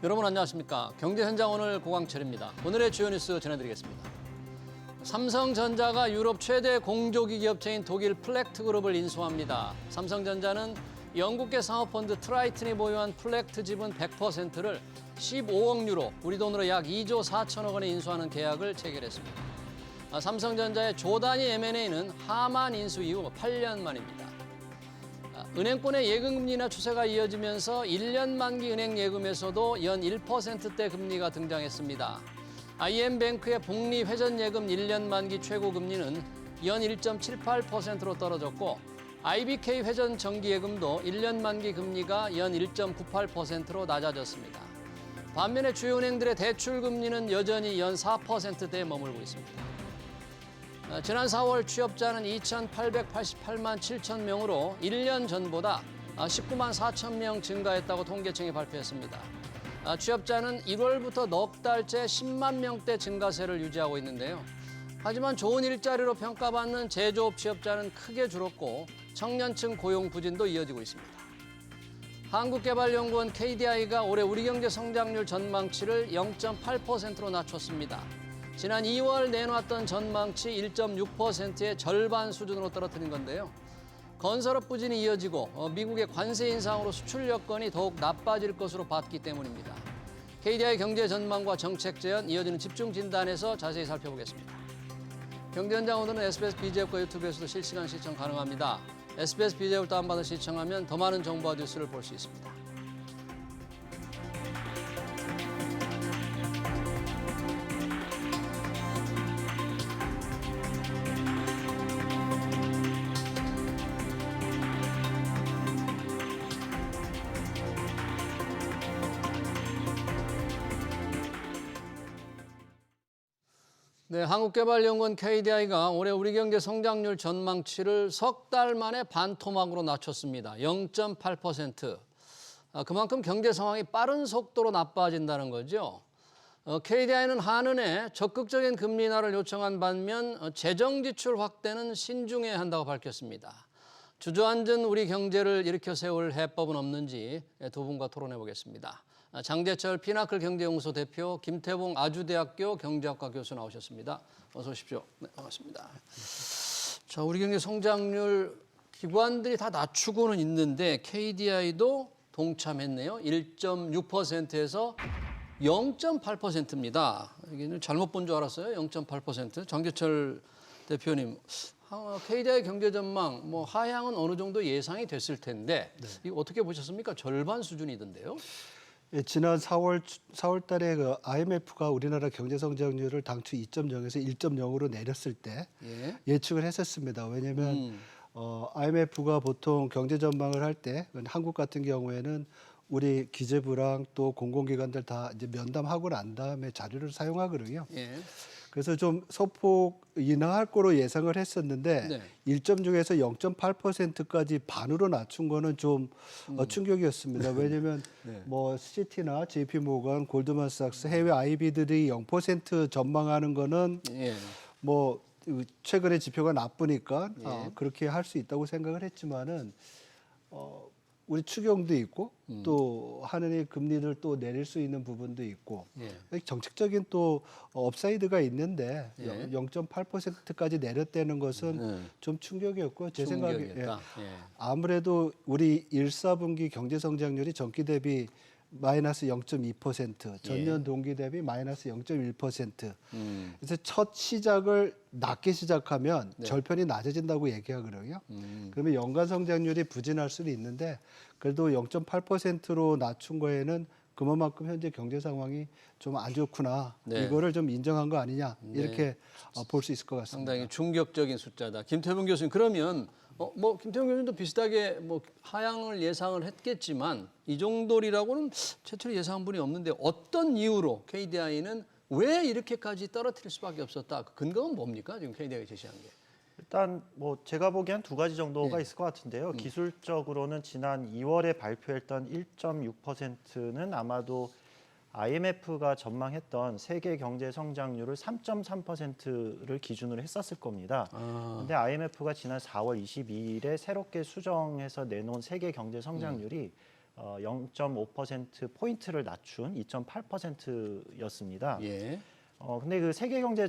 여러분 안녕하십니까? 경제현장 오늘 고광철입니다. 오늘의 주요 뉴스 전해드리겠습니다. 삼성전자가 유럽 최대 공조기기 업체인 독일 플렉트 그룹을 인수합니다. 삼성전자는 영국계 상업펀드 트라이튼이 보유한 플렉트 지분 100%를 15억 유로, 우리 돈으로 약 2조 4천억 원에 인수하는 계약을 체결했습니다. 삼성전자의 조단위 M&A는 하만 인수 이후 8년 만입니다. 은행권의 예금금리나 추세가 이어지면서 1년 만기 은행 예금에서도 연 1%대 금리가 등장했습니다. IM뱅크의 복리 회전 예금 1년 만기 최고 금리는 연 1.78%로 떨어졌고 IBK 회전 정기 예금도 1년 만기 금리가 연 1.98%로 낮아졌습니다. 반면에 주요 은행들의 대출 금리는 여전히 연 4%대에 머물고 있습니다. 지난 4월 취업자는 2,888만 7천 명으로 1년 전보다 19만 4천 명 증가했다고 통계청이 발표했습니다. 취업자는 1월부터 넉 달째 10만 명대 증가세를 유지하고 있는데요. 하지만 좋은 일자리로 평가받는 제조업 취업자는 크게 줄었고 청년층 고용 부진도 이어지고 있습니다. 한국개발연구원 KDI가 올해 우리 경제 성장률 전망치를 0.8%로 낮췄습니다. 지난 2월 내놨던 전망치 1.6%의 절반 수준으로 떨어뜨린 건데요. 건설업 부진이 이어지고 미국의 관세 인상으로 수출 여건이 더욱 나빠질 것으로 봤기 때문입니다. KDI 경제 전망과 정책 제안 이어지는 집중 진단에서 자세히 살펴보겠습니다. 경제현장 오늘은 SBS BJ앱과 유튜브에서도 실시간 시청 가능합니다. SBS BJ앱을 다운받아 시청하면 더 많은 정보와 뉴스를 볼 수 있습니다. 네, 한국개발연구원 KDI가 올해 우리 경제 성장률 전망치를 석 달 만에 반토막으로 낮췄습니다. 0.8%. 그만큼 경제 상황이 빠른 속도로 나빠진다는 거죠. KDI는 한은에 적극적인 금리 인하를 요청한 반면 재정 지출 확대는 신중해야 한다고 밝혔습니다. 주저앉은 우리 경제를 일으켜 세울 해법은 없는지 두 분과 토론해 보겠습니다. 장재철 피나클 경제연구소 대표, 김태봉 아주대학교 경제학과 교수 나오셨습니다. 어서 오십시오. 네, 반갑습니다. 자, 우리 경제 성장률 기관들이 다 낮추고는 있는데 KDI도 동참했네요. 1.6%에서 0.8%입니다. 이게 잘못 본 줄 알았어요. 0.8%. 장재철 대표님, KDI 경제 전망 하향은 어느 정도 예상이 됐을 텐데 이거 어떻게 보셨습니까? 절반 수준이던데요. 예, 지난 4월 달에 그 IMF가 우리나라 경제 성장률을 당초 2.0에서 1.0으로 내렸을 때 예측을 했었습니다. 왜냐하면 IMF가 보통 경제 전망을 할 때 한국 같은 경우에는 우리 기재부랑 또 공공기관들 다 이제 면담하고 난 다음에 자료를 사용하거든요. 그래서 좀 소폭 인하할 거로 예상을 했었는데 1.6에서 0.8%까지 반으로 낮춘 거는 좀 충격이었습니다. 왜냐하면 뭐 시티나 JP모건, 골드만삭스, 해외 IB들이 0% 전망하는 거는 뭐 최근에 지표가 나쁘니까 그렇게 할 수 있다고 생각을 했지만은 우리 추경도 있고 또 한은이 금리를 또 내릴 수 있는 부분도 있고 정책적인 또 업사이드가 있는데 0.8%까지 내렸다는 것은 좀 충격이었고 제 생각에 아무래도 우리 1, 4분기 경제 성장률이 전기 대비 마이너스 0.2%, 전년 동기 대비 마이너스 0.1%. 그래서 첫 시작을 낮게 시작하면 절편이 낮아진다고 얘기하거든요. 그러면 연간 성장률이 부진할 수는 있는데 그래도 0.8%로 낮춘 거에는 그만큼 현재 경제 상황이 좀 안 좋구나. 이거를 좀 인정한 거 아니냐. 이렇게 볼 수 있을 것 같습니다. 상당히 충격적인 숫자다. 김태봉 교수님, 그러면 김태봉 교수님도 비슷하게 하향을 예상을 했겠지만 이 정도리라고는 최초로 예상한 분이 없는데 어떤 이유로 KDI는 왜 이렇게까지 떨어뜨릴 수밖에 없었다? 그 근거는 뭡니까? 지금 KDI가 제시한 게. 일단 제가 보기엔 두 가지 정도가 있을 것 같은데요. 기술적으로는 지난 2월에 발표했던 1.6%는 아마도 IMF가 전망했던 세계 경제 성장률을 3.3%를 기준으로 했었을 겁니다. 그런데 IMF가 지난 4월 22일에 새롭게 수정해서 내놓은 세계 경제 성장률이 0.5% 포인트를 낮춘 2.8%였습니다. 예. 근데 그 세계 경제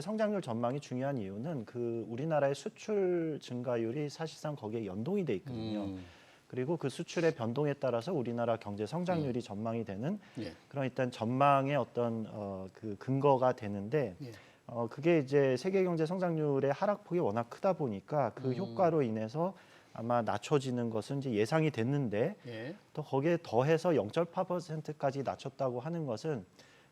성장률 전망이 중요한 이유는 그 우리나라의 수출 증가율이 사실상 거기에 연동이 돼 있거든요. 그리고 그 수출의 변동에 따라서 우리나라 경제 성장률이 전망이 되는 예. 그런 일단 전망의 어떤 그 근거가 되는데 예. 그게 이제 세계 경제 성장률의 하락폭이 워낙 크다 보니까 그 효과로 인해서 아마 낮춰지는 것은 이제 예상이 됐는데 예. 또 거기에 더해서 0.8%까지 낮췄다고 하는 것은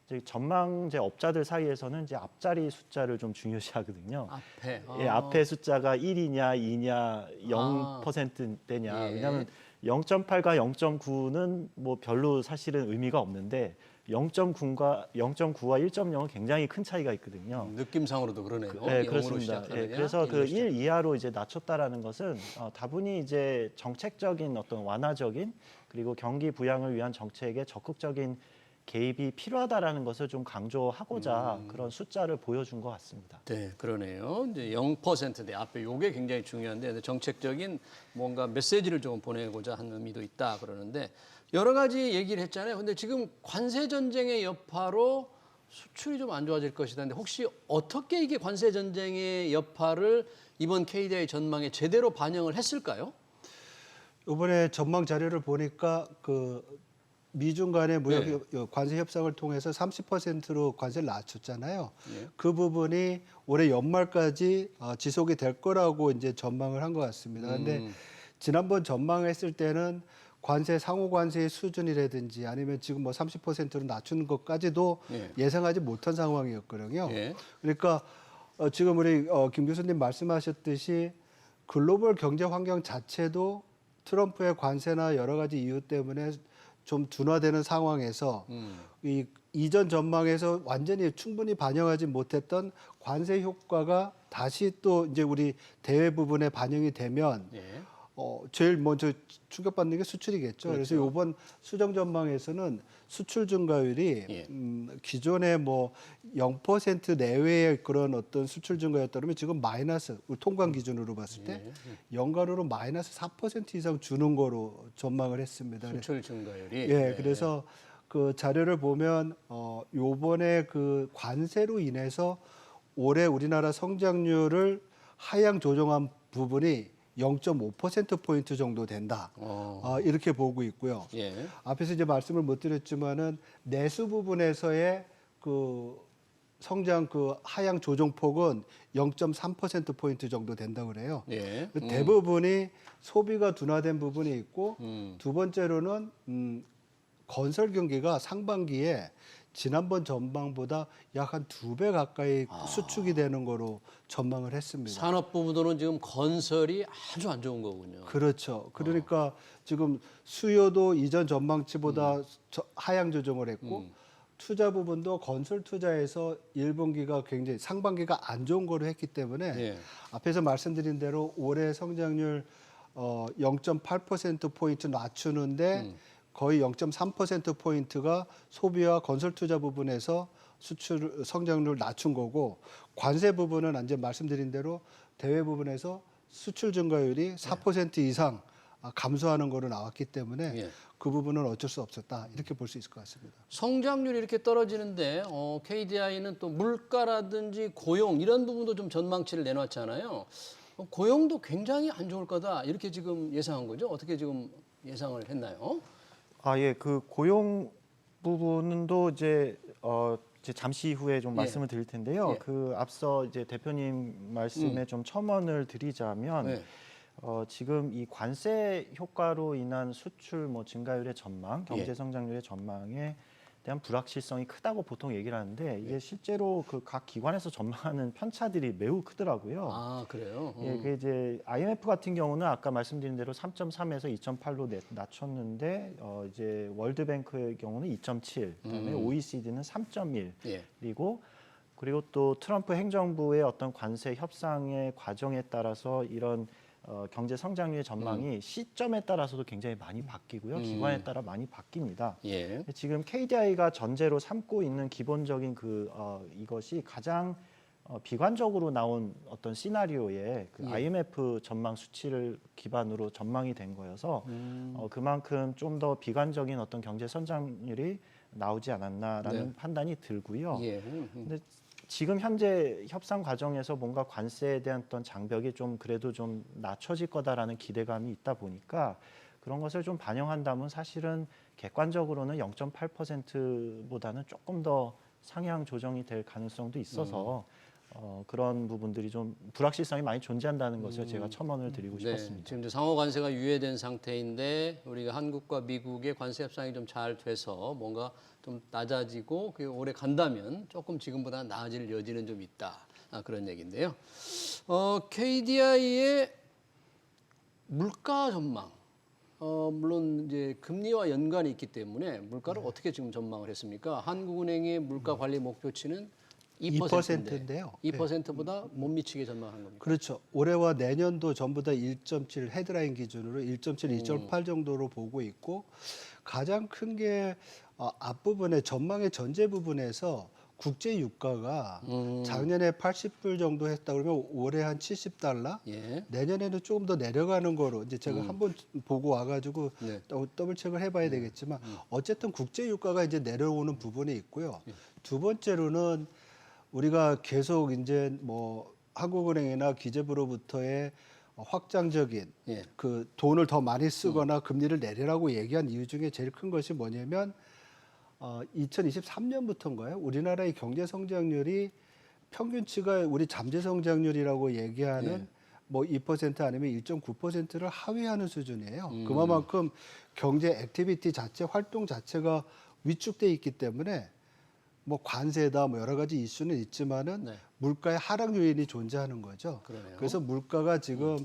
이제 전망제 업자들 사이에서는 이제 앞자리 숫자를 좀 중요시하거든요. 앞에. 예, 앞에 숫자가 1이냐, 2냐, 0%대냐. 예. 왜냐하면 0.8과 0.9는 뭐 별로 사실은 의미가 없는데 0.9와 1.0은 굉장히 큰 차이가 있거든요. 느낌상으로도 그러네요. 네, 0으로 그렇습니다. 시작하느냐, 예, 그래서 그 1로 1 이하로 이제 낮췄다라는 것은 다분히 이제 정책적인 어떤 완화적인 그리고 경기 부양을 위한 정책에 적극적인 개입이 필요하다라는 것을 좀 강조하고자 그런 숫자를 보여준 것 같습니다. 네, 그러네요. 이제 0%대 앞에 요게 굉장히 중요한데 정책적인 뭔가 메시지를 좀 보내고자 하는 의미도 있다 그러는데 여러 가지 얘기를 했잖아요. 근데 지금 관세 전쟁의 여파로 수출이 좀 안 좋아질 것이다. 근데 혹시 어떻게 이게 관세 전쟁의 여파를 이번 KDI 전망에 제대로 반영을 했을까요? 이번에 전망 자료를 보니까 그 미중 간의 무역 관세 협상을 통해서 30%로 관세를 낮췄잖아요. 예. 그 부분이 올해 연말까지 지속이 될 거라고 이제 전망을 한 것 같습니다. 그런데 지난번 전망했을 때는 관세 상호 관세의 수준이라든지 아니면 지금 뭐 30%로 낮추는 것까지도 예. 예상하지 못한 상황이었거든요. 예. 그러니까 지금 우리 김 교수님 말씀하셨듯이 글로벌 경제 환경 자체도 트럼프의 관세나 여러 가지 이유 때문에 좀 둔화되는 상황에서 이 이전 전망에서 완전히 충분히 반영하지 못했던 관세 효과가 다시 또 이제 우리 대외 부분에 반영이 되면 예. 제일 먼저 충격받는 게 수출이겠죠. 그래서 그렇죠. 이번 수정 전망에서는 수출 증가율이 예. 기존에 뭐 0% 내외의 그런 어떤 수출 증가였다면 지금 마이너스 우리 통관 기준으로 봤을 때 연간으로 마이너스 4% 이상 주는 거로 전망을 했습니다. 수출 증가율이. 예, 그래서 그 자료를 보면 요번에 그 관세로 인해서 올해 우리나라 성장률을 하향 조정한 부분이 0.5%포인트 정도 된다. 이렇게 보고 있고요. 예. 앞에서 이제 말씀을 못 드렸지만은 내수 부분에서의 그 성장 그 하향 조정폭은 0.3%포인트 정도 된다고 그래요. 예. 대부분이 소비가 둔화된 부분이 있고 두 번째로는 건설 경기가 상반기에 지난번 전망보다 약 한 2배 가까이 수축이 되는 거로 전망을 했습니다. 산업 부분으로는 지금 건설이 아주 안 좋은 거군요. 그렇죠. 그러니까 지금 수요도 이전 전망치보다 하향 조정을 했고 투자 부분도 건설 투자에서 1분기가 굉장히 상반기가 안 좋은 거로 했기 때문에 예. 앞에서 말씀드린 대로 올해 성장률 0.8%포인트 낮추는데 거의 0.3%포인트가 소비와 건설 투자 부분에서 수출 성장률을 낮춘 거고 관세 부분은 이제 말씀드린 대로 대외 부분에서 수출 증가율이 4% 이상 감소하는 거로 나왔기 때문에 예. 그 부분은 어쩔 수 없었다 이렇게 볼 수 있을 것 같습니다. 성장률이 이렇게 떨어지는데 KDI는 또 물가라든지 고용 이런 부분도 좀 전망치를 내놨잖아요. 고용도 굉장히 안 좋을 거다 이렇게 지금 예상한 거죠? 어떻게 지금 예상을 했나요? 예, 그 고용 부분도 이제 잠시 후에 좀 예. 말씀을 드릴 텐데요. 예. 그 앞서 이제 대표님 말씀에 좀 첨언을 드리자면 네. 지금 이 관세 효과로 인한 수출 뭐 증가율의 전망, 경제 예. 성장률의 전망에 대한 불확실성이 크다고 보통 얘기를 하는데 이게 실제로 그 각 기관에서 전망하는 편차들이 매우 크더라고요. 아 그래요? 예, 그 이제 IMF 같은 경우는 아까 말씀드린 대로 3.3에서 2.8로 낮췄는데 이제 월드뱅크의 경우는 2.7, 그다음에 OECD는 3.1, 예. 그리고 또 트럼프 행정부의 어떤 관세 협상의 과정에 따라서 이런 경제 성장률의 전망이 시점에 따라서도 굉장히 많이 바뀌고요. 기관에 따라 많이 바뀝니다. 예. 지금 KDI가 전제로 삼고 있는 기본적인 이것이 가장 비관적으로 나온 어떤 시나리오에 그 예. IMF 전망 수치를 기반으로 전망이 된 거여서 그만큼 좀 더 비관적인 어떤 경제 성장률이 나오지 않았나라는 네. 판단이 들고요. 예. 근데 지금 현재 협상 과정에서 뭔가 관세에 대한 어떤 장벽이 좀 그래도 좀 낮춰질 거다라는 기대감이 있다 보니까 그런 것을 좀 반영한다면 사실은 객관적으로는 0.8%보다는 조금 더 상향 조정이 될 가능성도 있어서 그런 부분들이 좀 불확실성이 많이 존재한다는 것을 제가 첨언을 드리고 싶었습니다. 지금 이제 상호 관세가 유예된 상태인데 우리가 한국과 미국의 관세 협상이 좀 잘 돼서 뭔가 좀 낮아지고 그게 오래 간다면 조금 지금보다 나아질 여지는 좀 있다. 그런 얘기인데요. KDI의 물가 전망. 물론 이제 금리와 연관이 있기 때문에 물가를 어떻게 지금 전망을 했습니까? 한국은행의 물가 관리 목표치는 2%인데요. 2%보다 못 미치게 전망한 겁니까? 그렇죠. 올해와 내년도 전부 다 1.7 헤드라인 기준으로 1.7, 2.8 정도로 보고 있고 가장 큰 게 앞부분에 전망의 전제 부분에서 국제 유가가 작년에 80불 정도 했다 그러면 올해 한 70달러, 예. 내년에는 조금 더 내려가는 거로 이제 제가 한번 보고 와가지고 네. 더블 체크를 해봐야 되겠지만 어쨌든 국제 유가가 이제 내려오는 부분이 있고요. 두 번째로는 우리가 계속 이제 뭐 한국은행이나 기재부로부터의 확장적인 예. 그 돈을 더 많이 쓰거나 금리를 내리라고 얘기한 이유 중에 제일 큰 것이 뭐냐면 2023년부터인가요? 우리나라의 경제 성장률이 평균치가 우리 잠재 성장률이라고 얘기하는 뭐 2% 아니면 1.9%를 하회하는 수준이에요. 그만큼 경제 액티비티 자체, 활동 자체가 위축돼 있기 때문에 뭐 관세다 뭐 여러 가지 이슈는 있지만은 네. 물가의 하락 요인이 존재하는 거죠. 그러네요. 그래서 물가가 지금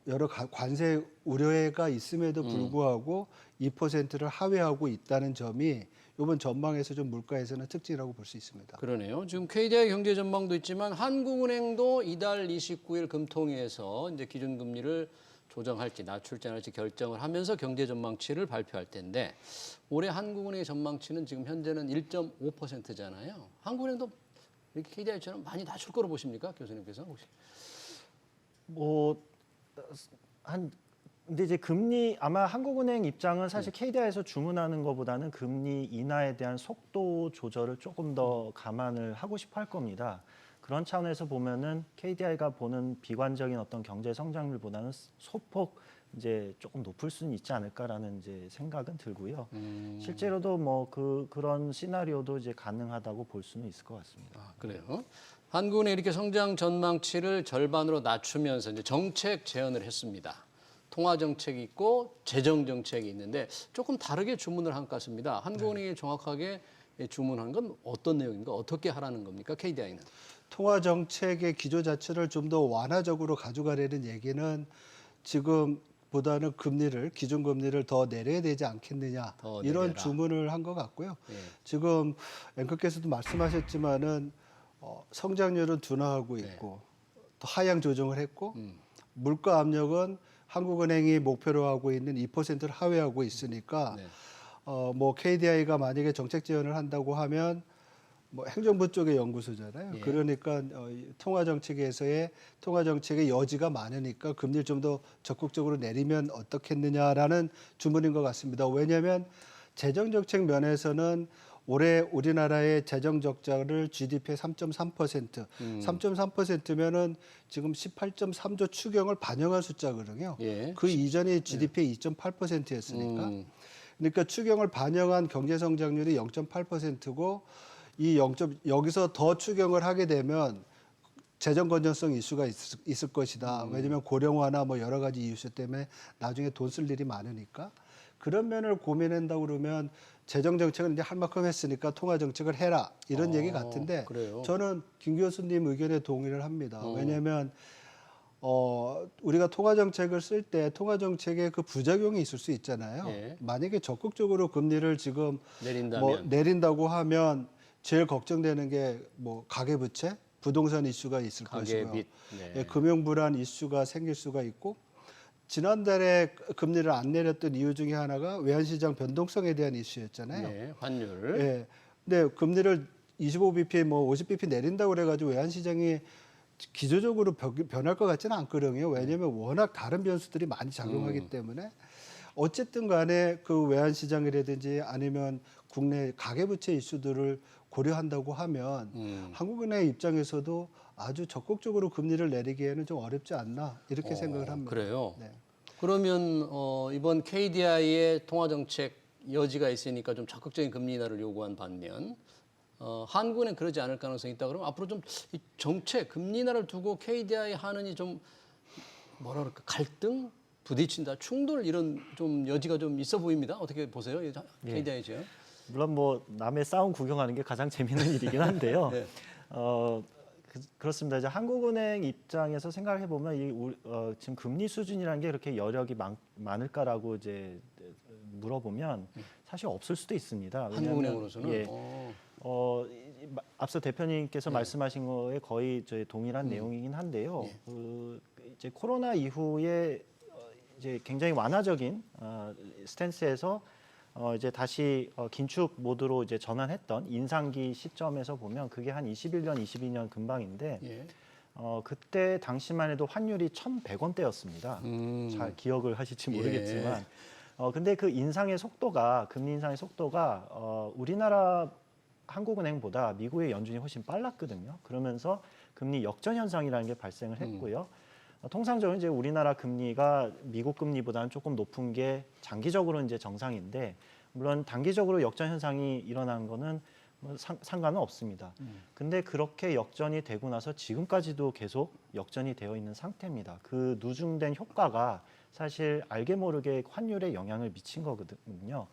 여러 관세 우려가 있음에도 불구하고 2%를 하회하고 있다는 점이 이번 전망에서 좀 물가에서는 특징이라고 볼 수 있습니다. 그러네요. 지금 KDI 경제 전망도 있지만 한국은행도 이달 29일 금통위에서 이제 기준금리를 조정할지 낮출지 안 할지 결정을 하면서 경제 전망치를 발표할 텐데 올해 한국은행의 전망치는 지금 현재는 1.5%잖아요. 한국은행도 이렇게 KDI처럼 많이 낮출 거로 보십니까, 교수님께서 혹시? 근데 이제 금리 아마 한국은행 입장은 사실 KDI에서 주문하는 것보다는 금리 인하에 대한 속도 조절을 조금 더 감안을 하고 싶어 할 겁니다. 그런 차원에서 보면은 KDI가 보는 비관적인 어떤 경제 성장률보다는 소폭 이제 조금 높을 수는 있지 않을까라는 이제 생각은 들고요. 실제로도 뭐 그런 시나리오도 이제 가능하다고 볼 수는 있을 것 같습니다. 그래요. 한국은행 이렇게 성장 전망치를 절반으로 낮추면서 이제 정책 제언을 했습니다. 통화 정책이 있고 재정 정책이 있는데 조금 다르게 주문을 한 것 같습니다. 한국은행이 정확하게 주문한 건 어떤 내용입니까? 어떻게 하라는 겁니까? KDI는? 통화 정책의 기조 자체를 좀 더 완화적으로 가져가려는 얘기는 지금보다는 금리를 기준금리를 더 내려야 되지 않겠느냐 더 이런 내려라. 주문을 한 것 같고요. 예. 지금 앵커께서도 말씀하셨지만은 성장률은 둔화하고 있고 또 하향 조정을 했고 물가 압력은 한국은행이 목표로 하고 있는 2%를 하회하고 있으니까 뭐 KDI가 만약에 정책 지원을 한다고 하면 뭐 행정부 쪽의 연구소잖아요. 예. 그러니까 통화 정책의 여지가 많으니까 금리를 좀 더 적극적으로 내리면 어떻겠느냐라는 주문인 것 같습니다. 왜냐하면 재정 정책 면에서는 올해 우리나라의 재정 적자를 GDP의 3.3%, 3.3%면은 지금 18.3조 추경을 반영한 숫자거든요. 예. 그 이전이 GDP의 2.8%였으니까. 그러니까 추경을 반영한 경제 성장률이 0.8%고 여기서 더 추경을 하게 되면 재정 건전성 이슈가 있을 것이다. 왜냐하면 고령화나 뭐 여러 가지 이슈 때문에 나중에 돈 쓸 일이 많으니까. 그런 면을 고민한다고 그러면 재정 정책은 이제 할 만큼 했으니까 통화 정책을 해라 이런 얘기 같은데 그래요? 저는 김 교수님 의견에 동의를 합니다. 왜냐하면 우리가 통화 정책을 쓸 때 통화 정책의 그 부작용이 있을 수 있잖아요. 예. 만약에 적극적으로 금리를 지금 내린다면 뭐 내린다고 하면 제일 걱정되는 게 뭐 가계부채, 부동산 이슈가 있을 것이고요. 가계빚. 예, 금융 불안 이슈가 생길 수가 있고 지난달에 금리를 안 내렸던 이유 중에 하나가 외환시장 변동성에 대한 이슈였잖아요. 예, 환율. 예. 근데 금리를 25bp 뭐 50bp 내린다고 그래가지고 외환 시장이 기저적으로 변할 것 같지는 않거든요. 왜냐하면 워낙 다른 변수들이 많이 작용하기 때문에 어쨌든 간에 그 외환 시장이라든지 아니면 국내 가계부채 이슈들을 고려한다고 하면 한국은행 입장에서도 아주 적극적으로 금리를 내리기에는 좀 어렵지 않나 이렇게 생각을 합니다. 그래요. 네. 그러면 이번 KDI의 통화 정책 여지가 있으니까 좀 적극적인 금리 인하를 요구한 반면 한국은행 그러지 않을 가능성이 있다 그러면 앞으로 좀 이 정책 금리 인하를 두고 KDI 한은이 좀 뭐라 그럴까 갈등 부딪힌다 충돌 이런 좀 여지가 좀 있어 보입니다. 어떻게 보세요, KDI죠? 물론 뭐 남의 싸움 구경하는 게 가장 재밌는 일이긴 한데요. 네. 그렇습니다. 이제 한국은행 입장에서 생각해 보면 지금 금리 수준이라는 게 그렇게 여력이 많을까라고 이제 물어보면 사실 없을 수도 있습니다. 한국은행으로서는 예, 앞서 대표님께서 말씀하신 거에 거의 저희 동일한 내용이긴 한데요. 이제 코로나 이후에 이제 굉장히 완화적인 스탠스에서 이제 다시 긴축 모드로 이제 전환했던 인상기 시점에서 보면 그게 한 21년, 22년 금방인데 그때 당시만 해도 환율이 1,100원대였습니다. 잘 기억을 하실지 모르겠지만 근데 그 인상의 속도가 금리 인상의 속도가 우리나라 한국은행보다 미국의 연준이 훨씬 빨랐거든요. 그러면서 금리 역전 현상이라는 게 발생을 했고요. 통상적으로 이제 우리나라 금리가 미국 금리보다는 조금 높은 게 장기적으로 이제 정상인데 물론 단기적으로 역전 현상이 일어난 거는 뭐 상관은 없습니다. 근데 그렇게 역전이 되고 나서 지금까지도 계속 역전이 되어 있는 상태입니다. 그 누중된 효과가 사실 알게 모르게 환율에 영향을 미친 거거든요.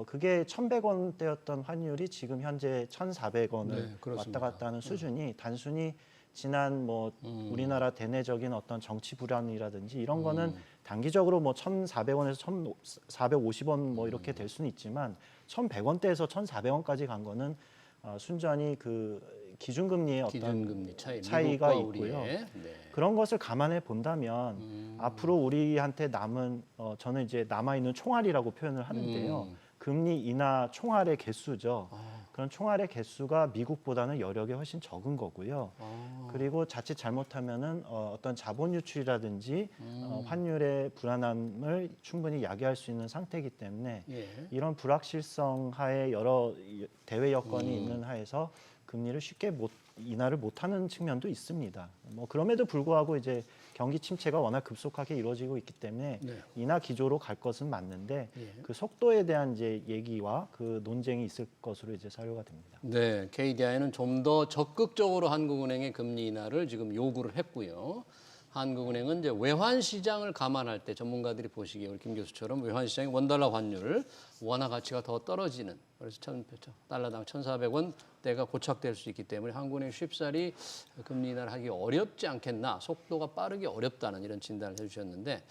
그게 1,100원대였던 환율이 지금 현재 1,400원을 왔다 갔다 하는 수준이 단순히 지난 뭐 우리나라 대내적인 어떤 정치 불안이라든지 이런 거는 단기적으로 뭐 1,400원에서 1,450원 뭐 이렇게 될 수는 있지만 1,100원대에서 1,400원까지 간 거는 순전히 그 기준금리의 어떤 기준금리 차이가 있고요. 네. 그런 것을 감안해 본다면 앞으로 우리한테 남은 저는 이제 남아 있는 총알이라고 표현을 하는데요. 금리 인하 총알의 개수죠. 그런 총알의 개수가 미국보다는 여력이 훨씬 적은 거고요. 그리고 자칫 잘못하면은 어떤 자본 유출이라든지 환율의 불안함을 충분히 야기할 수 있는 상태이기 때문에 이런 불확실성 하에 여러 대외 여건이 있는 하에서 금리를 쉽게 인하를 못하는 측면도 있습니다. 뭐 그럼에도 불구하고 이제 경기 침체가 워낙 급속하게 이루어지고 있기 때문에 인하 기조로 갈 것은 맞는데 그 속도에 대한 이제 얘기와 그 논쟁이 있을 것으로 이제 사료가 됩니다. 네, KDI는 좀 더 적극적으로 한국은행의 금리 인하를 지금 요구를 했고요. 한국은행은 이제 외환 시장을 감안할 때 전문가들이 보시기에 우리 김 교수처럼 외환 시장의 원달러 환율 원화 가치가 더 떨어지는 그래서 달러당 1,400원대가 고착될 수 있기 때문에 한국은행 쉽사리 금리 인하를 하기 어렵지 않겠나 속도가 빠르기 어렵다는 이런 진단을 해주셨는데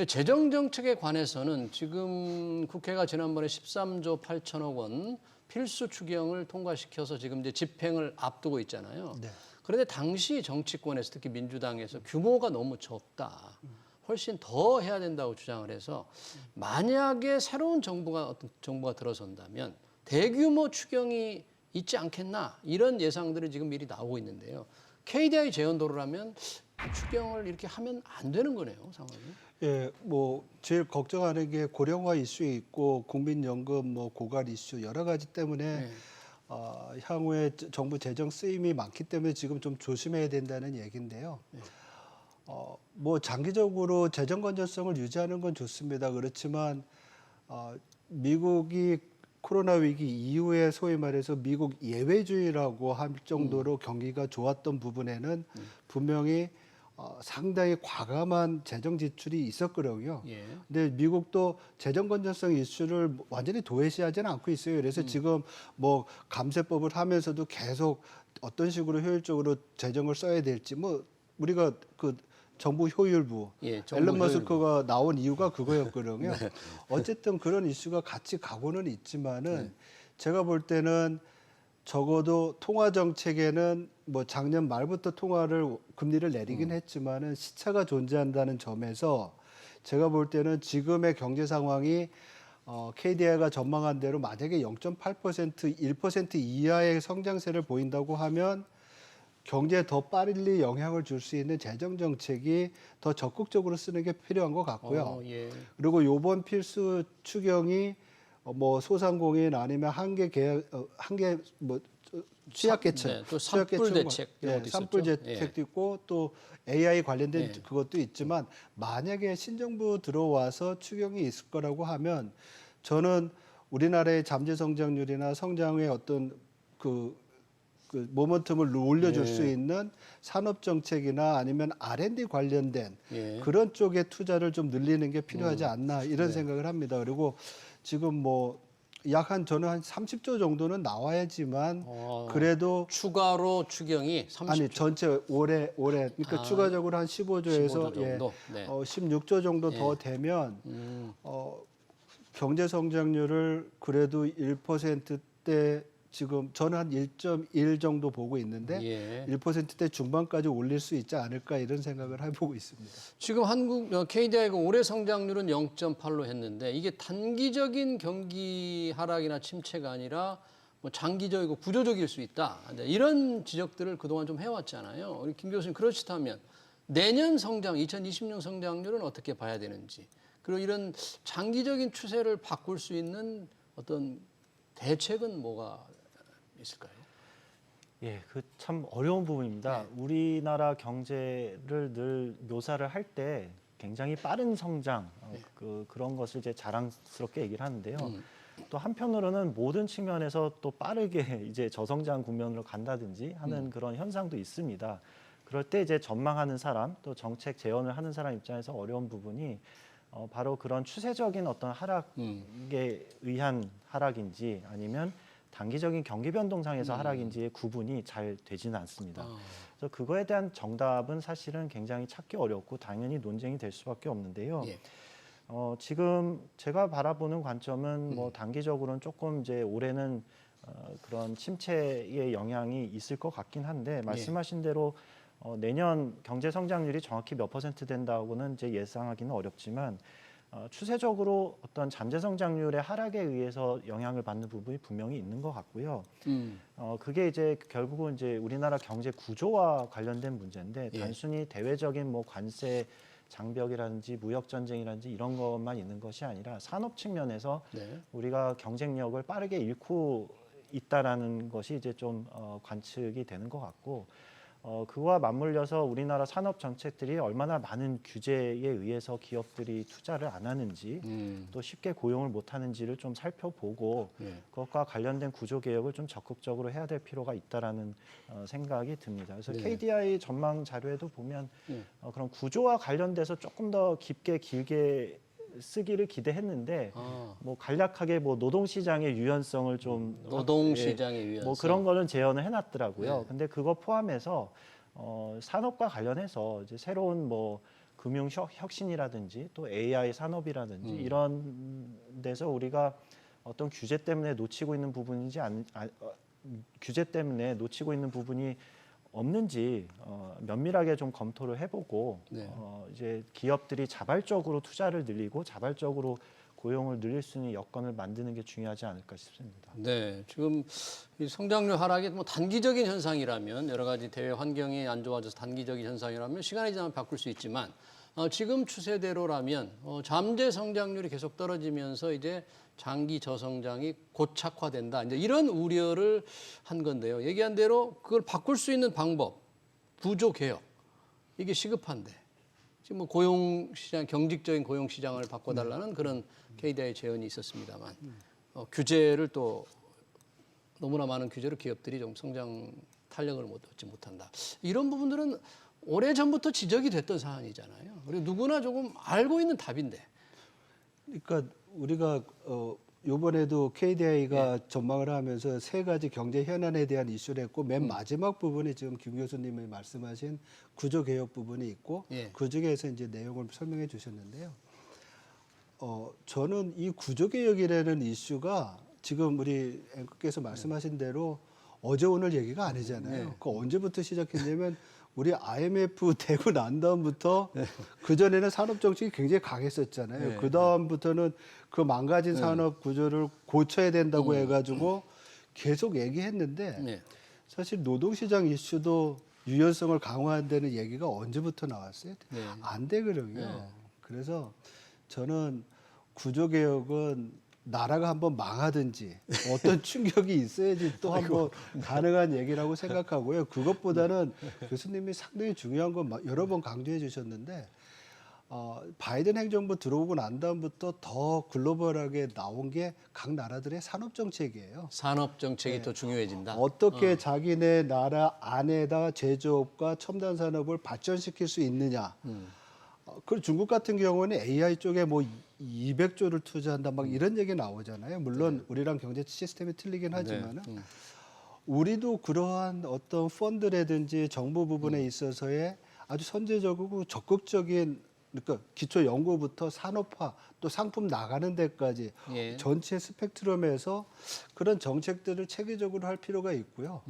재정 정책에 관해서는 지금 국회가 지난번에 13조 8천억 원 필수 추경을 통과시켜서 지금 이제 집행을 앞두고 있잖아요. 네. 그런데 당시 정치권에서 특히 민주당에서 규모가 너무 적다. 훨씬 더 해야 된다고 주장을 해서 만약에 새로운 정부가 들어선다면 대규모 추경이 있지 않겠나 이런 예상들이 지금 미리 나오고 있는데요. KDI 제언도로라면 추경을 이렇게 하면 안 되는 거네요, 상황이. 예, 뭐 제일 걱정하는 게 고령화 이슈 있고 국민연금 뭐 고갈 이슈 여러 가지 때문에 향후에 정부 재정 쓰임이 많기 때문에 지금 좀 조심해야 된다는 얘기인데요. 뭐 장기적으로 재정 건전성을 유지하는 건 좋습니다. 그렇지만 미국이 코로나 위기 이후에 소위 말해서 미국 예외주의라고 할 정도로 경기가 좋았던 부분에는 분명히 상당히 과감한 재정 지출이 있었거든요. 근데 미국도 재정 건전성 이슈를 완전히 도외시하지는 않고 있어요. 그래서 지금 뭐 감세법을 하면서도 계속 어떤 식으로 효율적으로 재정을 써야 될지 뭐 우리가 그 정부 효율부 앨런 머스크가 나온 이유가 그거였거든요. 네. 어쨌든 그런 이슈가 같이 가고는 있지만은 제가 볼 때는 적어도 통화 정책에는 뭐 작년 말부터 금리를 내리긴 했지만은 시차가 존재한다는 점에서 제가 볼 때는 지금의 경제 상황이 KDI가 전망한 대로 만약에 0.8%, 1% 이하의 성장세를 보인다고 하면 경제에 더 빨리 영향을 줄 수 있는 재정 정책이 더 적극적으로 쓰는 게 필요한 것 같고요. 예. 그리고 요번 필수 추경이 뭐 소상공인 아니면 한계 뭐 취약계층, 네, 또 산불 대책 이런 것도 산불 있었죠. 대책도 있고 또 AI 관련된 예. 그것도 있지만 만약에 신정부 들어와서 추경이 있을 거라고 하면 저는 우리나라의 잠재 성장률이나 성장의 어떤 그 모멘텀을 올려줄 수 있는 산업 정책이나 아니면 R&D 관련된 예. 그런 쪽에 투자를 좀 늘리는 게 필요하지 않나 이런 생각을 합니다. 그리고 지금 뭐 저는 한 30조 정도는 나와야지만 그래도 추가로 추경이 30조. 아니 전체 올해 그러니까 추가적으로 한 15조에서 15조 정도? 네. 16조 정도 더 되면 경제 성장률을 그래도 1%대 지금 저는 한 1.1 정도 보고 있는데 예. 1%대 중반까지 올릴 수 있지 않을까 이런 생각을 해보고 있습니다. 지금 한국 KDI가 올해 성장률은 0.8로 했는데 이게 단기적인 경기 하락이나 침체가 아니라 뭐 장기적이고 구조적일 수 있다. 이런 지적들을 그동안 좀 해왔잖아요. 우리 김 교수님 그렇다면 내년 성장, 2020년 성장률은 어떻게 봐야 되는지 그리고 이런 장기적인 추세를 바꿀 수 있는 어떤 대책은 뭐가 있을까요? 예, 그 참 어려운 부분입니다. 우리나라 경제를 늘 묘사를 할 때 굉장히 빠른 성장 그런 것을 이제 자랑스럽게 얘기를 하는데요. 또 한편으로는 모든 측면에서 또 빠르게 이제 저성장 국면으로 간다든지 하는 그런 현상도 있습니다. 그럴 때 이제 전망하는 사람 또 정책 재현을 하는 사람 입장에서 어려운 부분이 바로 그런 추세적인 어떤 하락에 의한 하락인지 아니면 단기적인 경기 변동상에서 하락인지의 구분이 잘 되지는 않습니다. 그래서 그거에 대한 정답은 사실은 굉장히 찾기 어렵고 당연히 논쟁이 될 수밖에 없는데요. 예. 지금 제가 바라보는 관점은 뭐 단기적으로는 조금 이제 올해는 그런 침체의 영향이 있을 것 같긴 한데 말씀하신 대로 내년 경제 성장률이 정확히 몇 % 된다고는 이제 예상하기는 어렵지만 추세적으로 어떤 잠재 성장률의 하락에 의해서 영향을 받는 부분이 분명히 있는 것 같고요. 그게 이제 결국은 이제 우리나라 경제 구조와 관련된 문제인데 단순히 대외적인 뭐 관세 장벽이라든지 무역 전쟁이라든지 이런 것만 있는 것이 아니라 산업 측면에서 우리가 경쟁력을 빠르게 잃고 있다라는 것이 이제 좀 관측이 되는 것 같고 그와 맞물려서 우리나라 산업 정책들이 얼마나 많은 규제에 의해서 기업들이 투자를 안 하는지 또 쉽게 고용을 못 하는지를 좀 살펴보고 그것과 관련된 구조 개혁을 좀 적극적으로 해야 될 필요가 있다라는 생각이 듭니다. 그래서 KDI 전망 자료에도 보면 그런 구조와 관련돼서 조금 더 깊게 길게 쓰기를 기대했는데 뭐 간략하게 뭐 노동시장의 유연성을 좀 노동시장의 유연성 뭐 그런 거는 재현을 해놨더라고요. 근데 그거 포함해서 산업과 관련해서 이제 새로운 뭐 금융 혁신이라든지 또 AI 산업이라든지 이런 데서 우리가 어떤 규제 때문에 놓치고 있는 부분인지 규제 때문에 놓치고 있는 부분이 없는지 면밀하게 좀 검토를 해보고 이제 기업들이 자발적으로 투자를 늘리고 자발적으로 고용을 늘릴 수 있는 여건을 만드는 게 중요하지 않을까 싶습니다. 네, 지금 이 성장률 하락이 뭐 단기적인 현상이라면 여러 가지 대외 환경이 안 좋아져서 단기적인 현상이라면 시간이 지나면 바꿀 수 있지만 지금 추세대로라면 잠재 성장률이 계속 떨어지면서 이제 장기 저성장이 고착화된다. 이제 이런 우려를 한 건데요. 얘기한 대로 그걸 바꿀 수 있는 방법, 구조 개혁 이게 시급한데 지금 뭐 고용 시장, 경직적인 고용 시장을 바꿔달라는 그런 KDI 제언이 있었습니다만 규제를 또 너무나 많은 규제로 기업들이 좀 성장 탄력을 얻지 못한다. 이런 부분들은 오래 전부터 지적이 됐던 사안이잖아요. 그리고 누구나 조금 알고 있는 답인데. 그러니까 우리가 이번에도 KDI가 전망을 하면서 세 가지 경제 현안에 대한 이슈를 했고 맨 마지막 부분에 지금 김 교수님이 말씀하신 구조 개혁 부분이 있고 그 중에서 이제 내용을 설명해 주셨는데요. 저는 이 구조 개혁이라는 이슈가 지금 우리 앵커께서 말씀하신 대로 어제 오늘 얘기가 아니잖아요. 그 언제부터 시작했냐면 우리 IMF 되고 난 다음부터 그 전에는 산업 정책이 굉장히 강했었잖아요. 네. 그 다음부터는 그 망가진 산업 구조를 고쳐야 된다고 해가지고 계속 얘기했는데 네. 사실 노동시장 이슈도 유연성을 강화한다는 얘기가 언제부터 나왔어요? 네. 안 되거든요. 그래서 저는 구조개혁은 나라가 한번 망하든지 어떤 충격이 있어야지 또 한번 가능한 얘기라고 생각하고요. 그것보다는 교수님이 상당히 중요한 건 여러 번 강조해 주셨는데 바이든 행정부 들어오고 난 다음부터 더 글로벌하게 나온 게 각 나라들의 산업 정책이에요. 산업 정책이 더 중요해진다. 어떻게 자기네 나라 안에다 제조업과 첨단 산업을 발전시킬 수 있느냐. 그 중국 같은 경우는 AI 쪽에 뭐 200조를 투자한다 막 이런 얘기 나오잖아요. 물론 우리랑 경제 시스템이 틀리긴 하지만은 우리도 그러한 어떤 펀드라든지 정부 부분에 있어서의 아주 선제적이고 적극적인 그러니까 기초 연구부터 산업화 또 상품 나가는 데까지 예. 전체 스펙트럼에서 그런 정책들을 체계적으로 할 필요가 있고요.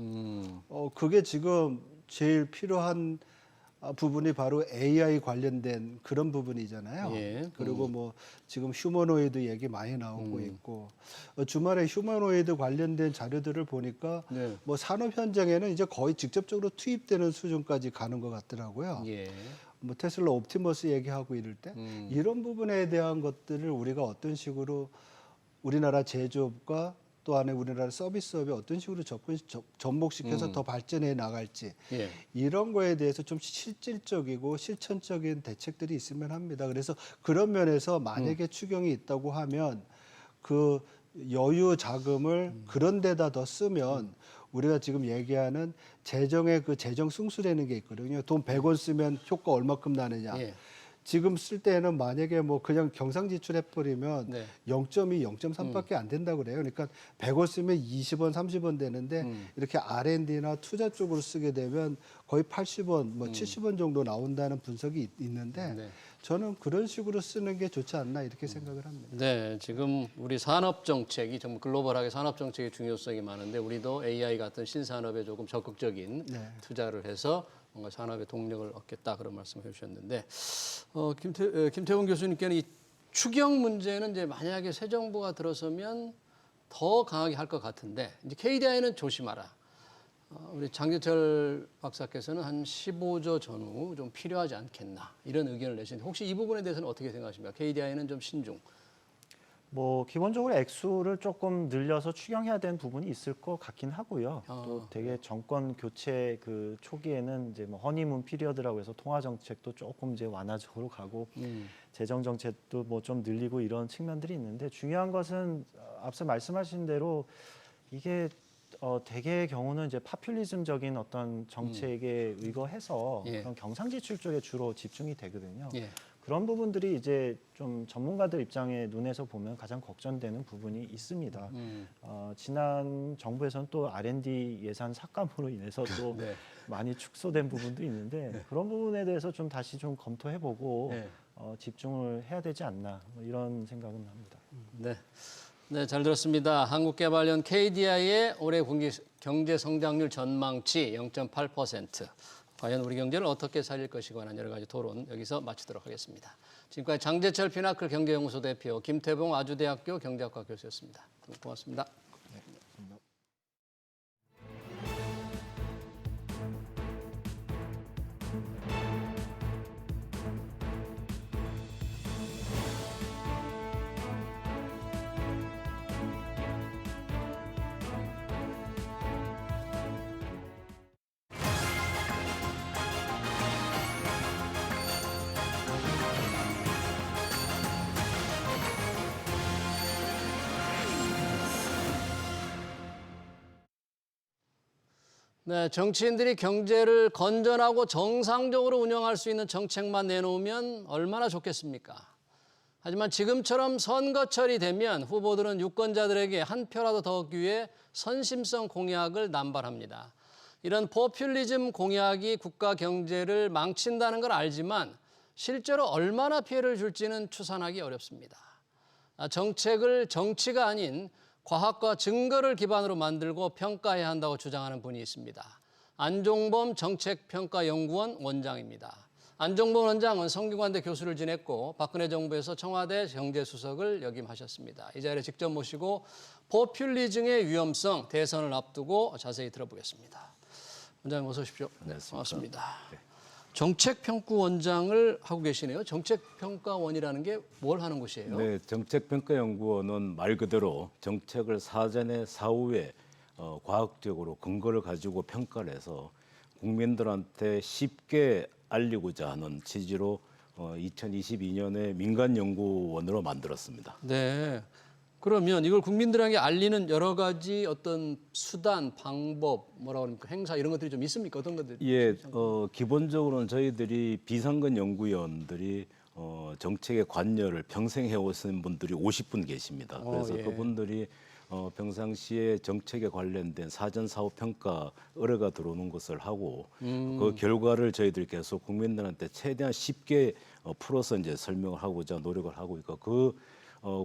그게 지금 제일 필요한 부분이 바로 AI 관련된 그런 부분이잖아요. 예. 그리고 뭐 지금 휴머노이드 얘기 많이 나오고 있고 주말에 휴머노이드 관련된 자료들을 보니까 네. 뭐 산업 현장에는 이제 거의 직접적으로 투입되는 수준까지 가는 것 같더라고요. 예. 뭐 테슬라 옵티머스 얘기하고 이럴 때 이런 부분에 대한 것들을 우리가 어떤 식으로 우리나라 제조업과 또 안에 우리나라 서비스업에 어떤 식으로 접목시켜서 더 발전해 나갈지 예. 이런 거에 대해서 좀 실질적이고 실천적인 대책들이 있으면 합니다. 그래서 그런 면에서 만약에 추경이 있다고 하면 그 여유 자금을 그런 데다 더 쓰면 우리가 지금 얘기하는 재정의 그 재정 승수라는 게 있거든요. 돈 100원 쓰면 효과 얼마큼 나느냐. 예. 지금 쓸 때는 만약에 뭐 그냥 경상 지출해버리면 네. 0.2, 0.3밖에 안 된다고 그래요. 그러니까 100원 쓰면 20원, 30원 되는데 이렇게 R&D나 투자 쪽으로 쓰게 되면 거의 80원, 뭐 70원 정도 나온다는 분석이 있는데 네. 저는 그런 식으로 쓰는 게 좋지 않나 이렇게 생각을 합니다. 네, 지금 우리 산업 정책이 좀 글로벌하게 산업 정책의 중요성이 많은데 우리도 AI 같은 신산업에 조금 적극적인 네. 투자를 해서 뭔가 산업의 동력을 얻겠다 그런 말씀을 해주셨는데 김태훈 교수님께는 이 추경 문제는 이제 만약에 새 정부가 들어서면 더 강하게 할 것 같은데 이제 KDI는 조심하라. 우리 장재철 박사께서는 한 15조 전후 좀 필요하지 않겠나 이런 의견을 내시는데 혹시 이 부분에 대해서는 어떻게 생각하십니까? KDI는 좀 신중. 뭐 기본적으로 액수를 조금 늘려서 추경해야 되는 부분이 있을 것 같긴 하고요. 또 되게 정권 교체 그 초기에는 이제 뭐 허니문 피리어드라고 해서 통화 정책도 조금 이제 완화적으로 가고 재정 정책도 뭐 좀 늘리고 이런 측면들이 있는데 중요한 것은 앞서 말씀하신 대로 이게 대개의 경우는 이제 파퓰리즘적인 어떤 정책에 의거해서 예. 그런 경상 지출 쪽에 주로 집중이 되거든요. 예. 그런 부분들이 이제 좀 전문가들 입장에 눈에서 보면 가장 걱정되는 부분이 있습니다. 지난 정부에서는 또 R&D 예산 삭감으로 인해서 또 네. 많이 축소된 부분도 있는데 그런 부분에 대해서 좀 다시 좀 검토해보고 네. 집중을 해야 되지 않나 뭐 이런 생각은 합니다. 네. 네, 잘 들었습니다. 한국개발연 KDI의 올해 경제 성장률 전망치 0.8%. 과연 우리 경제를 어떻게 살릴 것이고 하는 여러 가지 토론 여기서 마치도록 하겠습니다. 지금까지 장재철 피나클 경제연구소 대표, 김태봉 아주대학교 경제학과 교수였습니다. 고맙습니다. 네, 정치인들이 경제를 건전하고 정상적으로 운영할 수 있는 정책만 내놓으면 얼마나 좋겠습니까? 하지만 지금처럼 선거철이 되면 후보들은 유권자들에게 한 표라도 더 얻기 위해 선심성 공약을 남발합니다. 이런 포퓰리즘 공약이 국가 경제를 망친다는 걸 알지만 실제로 얼마나 피해를 줄지는 추산하기 어렵습니다. 정책을 정치가 아닌 과학과 증거를 기반으로 만들고 평가해야 한다고 주장하는 분이 있습니다. 안종범 정책평가연구원 원장입니다. 안종범 원장은 성균관대 교수를 지냈고 박근혜 정부에서 청와대 경제수석을 역임하셨습니다. 이 자리에 직접 모시고 포퓰리즘의 위험성, 대선을 앞두고 자세히 들어보겠습니다. 원장님 어서 오십시오. 네, 반갑습니다. 네. 정책평가원장을 하고 계시네요. 정책평가원이라는 게 뭘 하는 곳이에요? 네, 정책평가연구원은 말 그대로 정책을 사전에 사후에 과학적으로 근거를 가지고 평가를 해서 국민들한테 쉽게 알리고자 하는 취지로 2022년에 민간연구원으로 만들었습니다. 네. 그러면 이걸 국민들에게 알리는 여러 가지 어떤 수단, 방법, 뭐라고 합니까? 행사 이런 것들이 좀 있습니까? 어떤 것들이? 예, 기본적으로는 저희들이 비상근 연구위원들이 정책의 관여를 평생 해오신 분들이 50분 계십니다. 그래서 예. 그분들이 평상시에 정책에 관련된 사전 사후 평가 의뢰가 들어오는 것을 하고 그 결과를 저희들이 계속 국민들한테 최대한 쉽게 풀어서 이제 설명을 하고자 노력을 하고 있고 그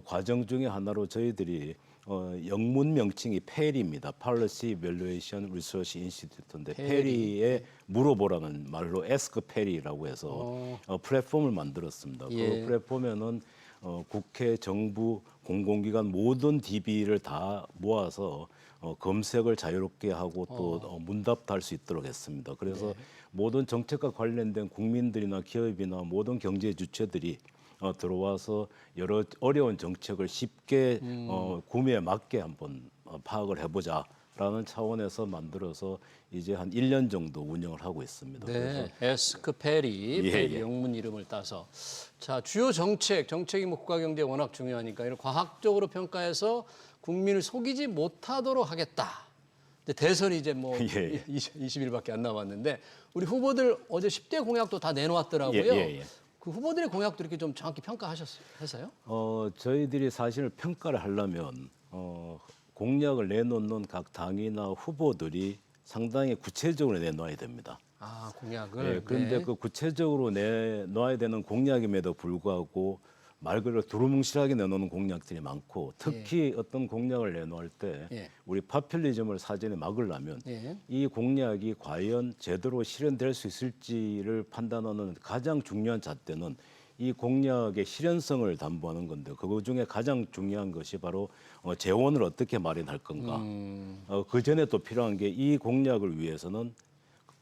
과정 중에 하나로 저희들이 영문 명칭이 페리입니다. Policy Evaluation Research Institute인데 페리에 물어보라는 말로 Ask 페리라고 해서 플랫폼을 만들었습니다. 예. 그 플랫폼에는 국회, 정부, 공공기관 모든 DB를 다 모아서 검색을 자유롭게 하고 또 문답도 할 수 있도록 했습니다. 그래서 모든 정책과 관련된 국민들이나 기업이나 모든 경제 주체들이 들어와서 여러 어려운 정책을 쉽게 구매에 맞게 한번 파악을 해보자라는 차원에서 만들어서 이제 한 1년 정도 운영을 하고 있습니다. 네, 에스크 페리, 예, 페리 예. 영문 이름을 따서 자 주요 정책이 뭐 국가 경제에 워낙 중요하니까 이걸 과학적으로 평가해서 국민을 속이지 못하도록 하겠다. 근데 대선이 이제 뭐 예, 예. 20일밖에 안 남았는데 우리 후보들 어제 10대 공약도 다 내놓았더라고요. 예. 그 후보들의 공약도 이렇게 좀 정확히 평가하셨어요? 저희들이 사실 평가를 하려면 공약을 내놓는 각 당이나 후보들이 상당히 구체적으로 내놓아야 됩니다. 아 공약을. 예, 그런데 네. 그 구체적으로 내놓아야 되는 공약임에도 불구하고 말 그대로 두루뭉실하게 내놓는 공약들이 많고 특히 어떤 공약을 내놓을 때 예. 우리 파퓰리즘을 사전에 막으려면 예. 이 공약이 과연 제대로 실현될 수 있을지를 판단하는 가장 중요한 잣대는 이 공약의 실현성을 담보하는 건데 그거 중에 가장 중요한 것이 바로 재원을 어떻게 마련할 건가. 그 전에 또 필요한 게 이 공약을 위해서는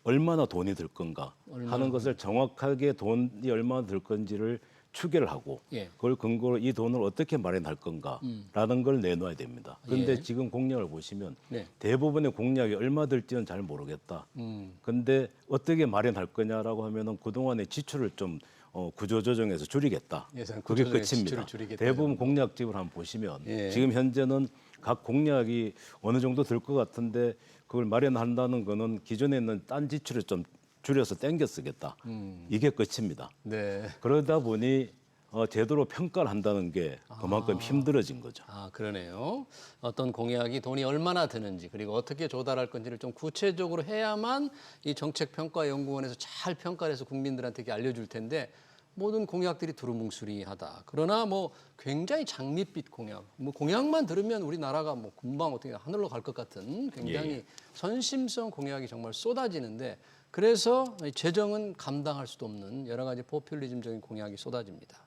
얼마나 돈이 들 건가 하는 것을 정확하게 돈이 얼마나 들 건지를 추계를 하고 예. 그걸 근거로 이 돈을 어떻게 마련할 건가라는 걸 내놓아야 됩니다. 그런데 예. 지금 공약을 보시면 네. 대부분의 공약이 얼마 들지는 잘 모르겠다. 근데 어떻게 마련할 거냐라고 하면은 그동안의 지출을 좀 구조조정해서 줄이겠다. 예산 그게 구조조정의 끝입니다. 지출을 줄이겠다. 대부분 공약집을 한번 보시면 예. 지금 현재는 각 공약이 어느 정도 들 것 같은데 그걸 마련한다는 거는 기존에 있는 딴 지출을 좀 줄여서 땡겨 쓰겠다. 이게 끝입니다. 네. 그러다 보니 제대로 평가를 한다는 게 그만큼 힘들어진 거죠. 아, 그러네요. 어떤 공약이 돈이 얼마나 드는지 그리고 어떻게 조달할 건지를 좀 구체적으로 해야만 이 정책평가연구원에서 잘 평가를 해서 국민들한테 이렇게 알려줄 텐데 모든 공약들이 두루뭉술이하다. 그러나 뭐 굉장히 장밋빛 공약. 뭐 공약만 들으면 우리나라가 뭐 금방 어떻게 하늘로 갈 것 같은 굉장히 선심성 공약이 정말 쏟아지는데 그래서 재정은 감당할 수도 없는 여러 가지 포퓰리즘적인 공약이 쏟아집니다.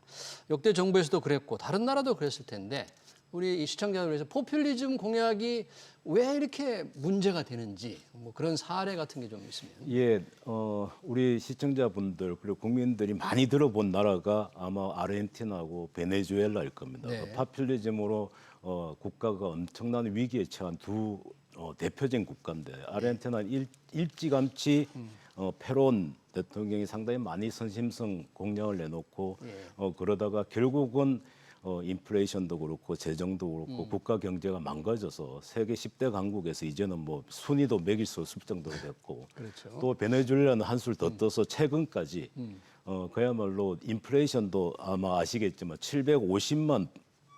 역대 정부에서도 그랬고 다른 나라도 그랬을 텐데 우리 이 시청자들 위해서 포퓰리즘 공약이 왜 이렇게 문제가 되는지 뭐 그런 사례 같은 게 좀 있으면. 예, 우리 시청자분들 그리고 국민들이 많이 들어본 나라가 아마 아르헨티나하고 베네수엘라일 겁니다. 네. 그 파퓰리즘으로 국가가 엄청난 위기에 처한 두 대표적인 국가인데 아르헨티나는 일찌감치 페론 대통령이 상당히 많이 선심성 공약을 내놓고 그러다가 결국은 인플레이션도 그렇고 재정도 그렇고 국가 경제가 망가져서 세계 10대 강국에서 이제는 뭐 순위도 매길 수 없을 정도로 됐고 그렇죠. 또 베네수엘라는 한술 더 떠서 최근까지 그야말로 인플레이션도 아마 아시겠지만 750만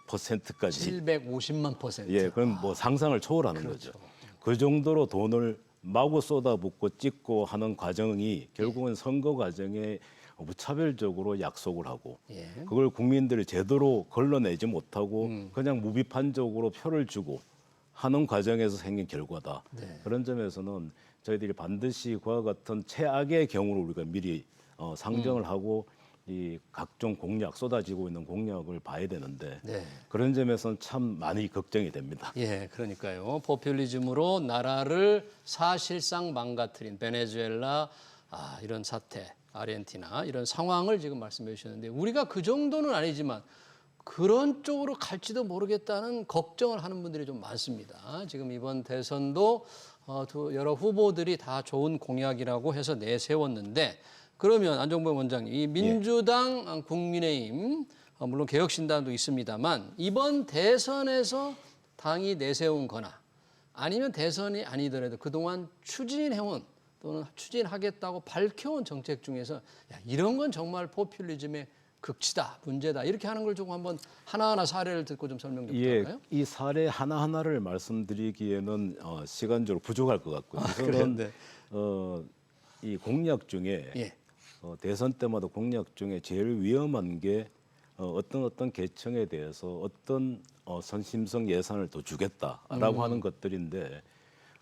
%까지 750만 %. 예, 그럼 뭐 상상을 초월하는 거죠. 그 정도로 돈을 마구 쏟아붓고 찍고 하는 과정이 결국은 선거 과정에 무차별적으로 약속을 하고 예. 그걸 국민들이 제대로 걸러내지 못하고 그냥 무비판적으로 표를 주고 하는 과정에서 생긴 결과다. 네. 그런 점에서는 저희들이 반드시 그와 같은 최악의 경우를 우리가 미리 상정을 하고 이 각종 공약 쏟아지고 있는 공약을 봐야 되는데 네. 그런 점에서는 참 많이 걱정이 됩니다. 예, 그러니까요. 포퓰리즘으로 나라를 사실상 망가뜨린 베네수엘라 이런 사태, 아르헨티나 이런 상황을 지금 말씀해 주셨는데 우리가 그 정도는 아니지만 그런 쪽으로 갈지도 모르겠다는 걱정을 하는 분들이 좀 많습니다. 지금 이번 대선도 여러 후보들이 다 좋은 공약이라고 해서 내세웠는데 그러면 안종범 원장님, 이 민주당, 국민의힘, 물론 개혁신당도 있습니다만 이번 대선에서 당이 내세운 거나 아니면 대선이 아니더라도 그동안 추진해온 또는 추진하겠다고 밝혀온 정책 중에서 야, 이런 건 정말 포퓰리즘의 극치다, 문제다 이렇게 하는 걸 조금 한번 하나하나 사례를 듣고 좀 설명 좀 부탁할까요? 이 사례 하나하나를 말씀드리기에는 시간적으로 부족할 것 같고요. 우선은 그런데. 이 공약 중에 예. 대선 때마다 공약 중에 제일 위험한 게 어떤 계층에 대해서 어떤 선심성 예산을 더 주겠다라고 하는 것들인데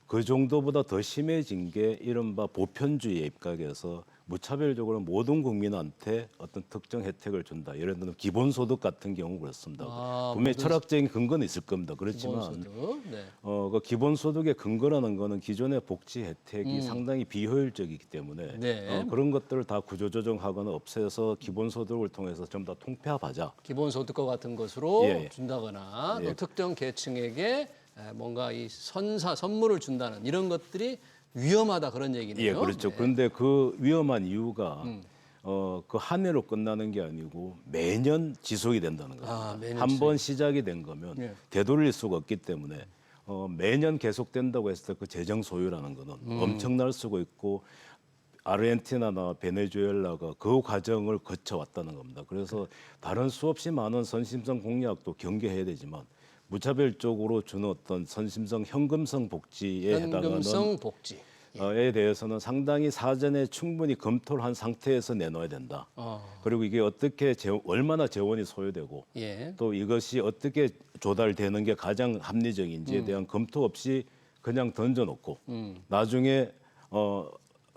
그 정도보다 더 심해진 게 이른바 보편주의에 입각해서 무차별적으로 모든 국민한테 어떤 특정 혜택을 준다. 예를 들면 기본소득 같은 경우 그렇습니다. 분명히 철학적인 근거는 있을 겁니다. 그렇지만 기본소득. 네. 그 기본소득의 근거라는 거는 기존의 복지 혜택이 상당히 비효율적이기 때문에 네. 그런 것들을 다 구조조정하거나 없애서 기본소득을 통해서 전부 다 통폐합하자. 기본소득과 같은 것으로 예. 준다거나 예. 또 특정 계층에게 뭔가 이 선물을 준다는 이런 것들이 위험하다 그런 얘기네요. 예, 그렇죠. 네. 그런데 그 위험한 이유가 그 한 해로 끝나는 게 아니고 매년 지속이 된다는 겁니다. 매년 한 번 시작이 된 거면 예. 되돌릴 수가 없기 때문에 매년 계속된다고 했을 때 그 재정 소유라는 거는 엄청날 수가 있고 아르헨티나나 베네수엘라가 그 과정을 거쳐왔다는 겁니다. 그래서 다른 수없이 많은 선심성 공약도 경계해야 되지만 무차별적으로 주는 어떤 선심성 현금성 복지에 해당하는 현금성 복지. 에 대해서는 상당히 사전에 충분히 검토를 한 상태에서 내놓아야 된다. 그리고 이게 어떻게 얼마나 재원이 소요되고 예. 또 이것이 어떻게 조달되는 게 가장 합리적인지에 대한 검토 없이 그냥 던져놓고 나중에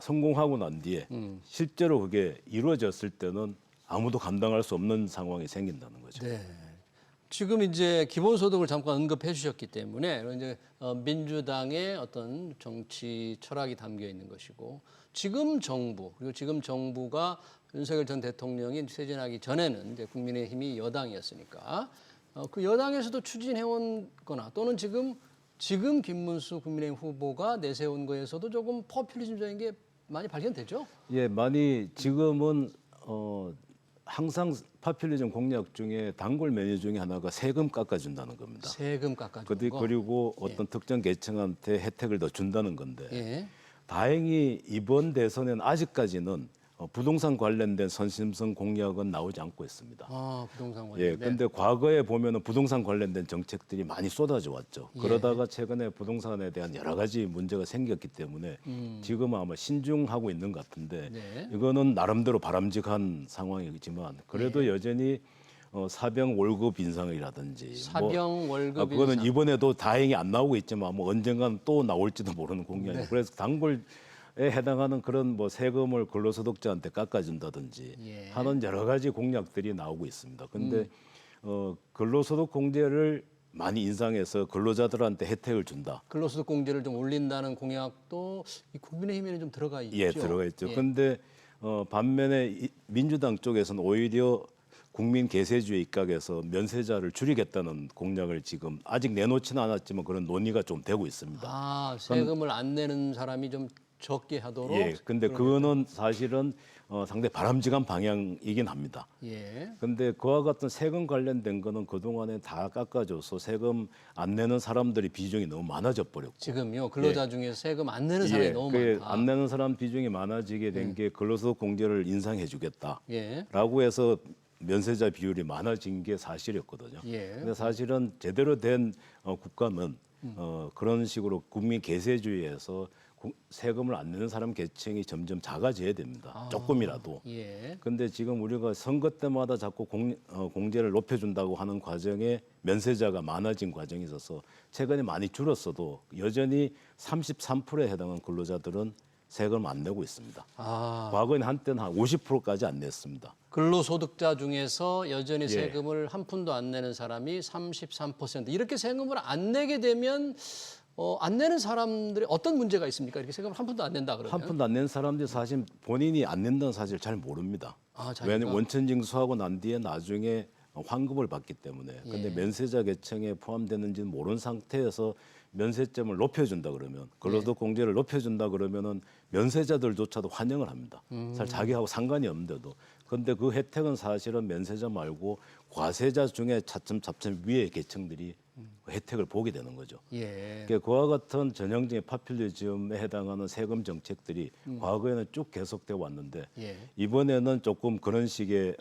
성공하고 난 뒤에 실제로 그게 이루어졌을 때는 아무도 감당할 수 없는 상황이 생긴다는 거죠. 네. 지금 이제 기본소득을 잠깐 언급해 주셨기 때문에 이제 민주당의 어떤 정치 철학이 담겨 있는 것이고 지금 정부 그리고 지금 정부가 윤석열 전 대통령이 퇴진하기 전에는 이제 국민의힘이 여당이었으니까 그 여당에서도 추진해온 거나 또는 지금 김문수 국민의힘 후보가 내세운 거에서도 조금 포퓰리즘적인 게 많이 발견되죠? 예, 많이 지금은 항상 파퓰리즘 공약 중에 단골 메뉴 중에 하나가 세금 깎아준다는 겁니다. 세금 깎아주는 거. 그리고 어떤 특정 계층한테 혜택을 더 준다는 건데 예. 다행히 이번 대선에는 아직까지는 부동산 관련된 선심성 공약은 나오지 않고 있습니다. 부동산 관련. 예, 근데 과거에 보면은 부동산 관련된 정책들이 많이 쏟아져 왔죠. 예. 그러다가 최근에 부동산에 대한 여러 가지 문제가 생겼기 때문에 지금은 아마 신중하고 있는 것 같은데 네. 이거는 나름대로 바람직한 상황이지만 그래도 여전히 사병 월급 인상이라든지 사병 월급 그거는 인상. 이번에도 다행히 안 나오고 있지만 뭐 언젠간 또 나올지도 모르는 공약이에요. 네. 그래서 단골에 해당하는 그런 뭐 세금을 근로소득자한테 깎아준다든지 예. 하는 여러 가지 공약들이 나오고 있습니다. 근데 근로소득 공제를 많이 인상해서 근로자들한테 혜택을 준다. 근로소득 공제를 좀 올린다는 공약도 이 국민의힘에는 좀 들어가 있죠. 예, 들어가 있죠. 예. 근데 반면에 민주당 쪽에서는 오히려 국민 계세주의 입각에서 면세자를 줄이겠다는 공약을 지금 아직 내놓지는 않았지만 그런 논의가 좀 되고 있습니다. 세금을 안 내는 사람이 좀 적게 하도록. 예, 근데 그거는 사실은 상당히 바람직한 방향이긴 합니다. 예. 근데 그와 같은 세금 관련된 거는 그동안에 다 깎아줘서 세금 안 내는 사람들이 비중이 너무 많아져 버렸고. 지금요 근로자 중에서 세금 안 내는 사람이 너무 많다. 안 내는 사람 비중이 많아지게 된 게 근로소득 공제를 인상해 주겠다라고 예. 해서 면세자 비율이 많아진 게 사실이었거든요. 예. 근데 사실은 제대로 된 국가는 그런 식으로 국민 계세주의에서 세금을 안 내는 사람 계층이 점점 작아져야 됩니다. 조금이라도. 예. 근데 지금 우리가 선거 때마다 자꾸 공제를 높여준다고 하는 과정에 면세자가 많아진 과정이 있어서 최근에 많이 줄었어도 여전히 33%에 해당하는 근로자들은 세금을 안 내고 있습니다. 과거에는 한때는 한 50%까지 안 냈습니다. 근로소득자 중에서 여전히 세금을 한 푼도 안 내는 사람이 33%. 이렇게 세금을 안 내게 되면 안 내는 사람들이 어떤 문제가 있습니까? 이렇게 세금을 한 푼도 안 낸다 그러면? 한 푼도 안 낸 사람들이 사실 본인이 안 낸다는 사실을 잘 모릅니다. 자기가? 왜냐하면 원천 징수하고 난 뒤에 나중에 환급을 받기 때문에. 근데 면세자 계층에 포함되는지는 모르는 상태에서 면세점을 높여준다 그러면 근로소득 공제를 높여준다 그러면은 면세자들조차도 환영을 합니다. 사실 자기하고 상관이 없는데도. 그런데 그 혜택은 사실은 면세자 말고 과세자 중에 차츰 위의 계층들이 그 혜택을 보게 되는 거죠. 예. 그러니까 그와 같은 전형적인 파퓰리즘에 해당하는 세금 정책들이 과거에는 쭉 계속되어 왔는데 이번에는 조금 그런 식의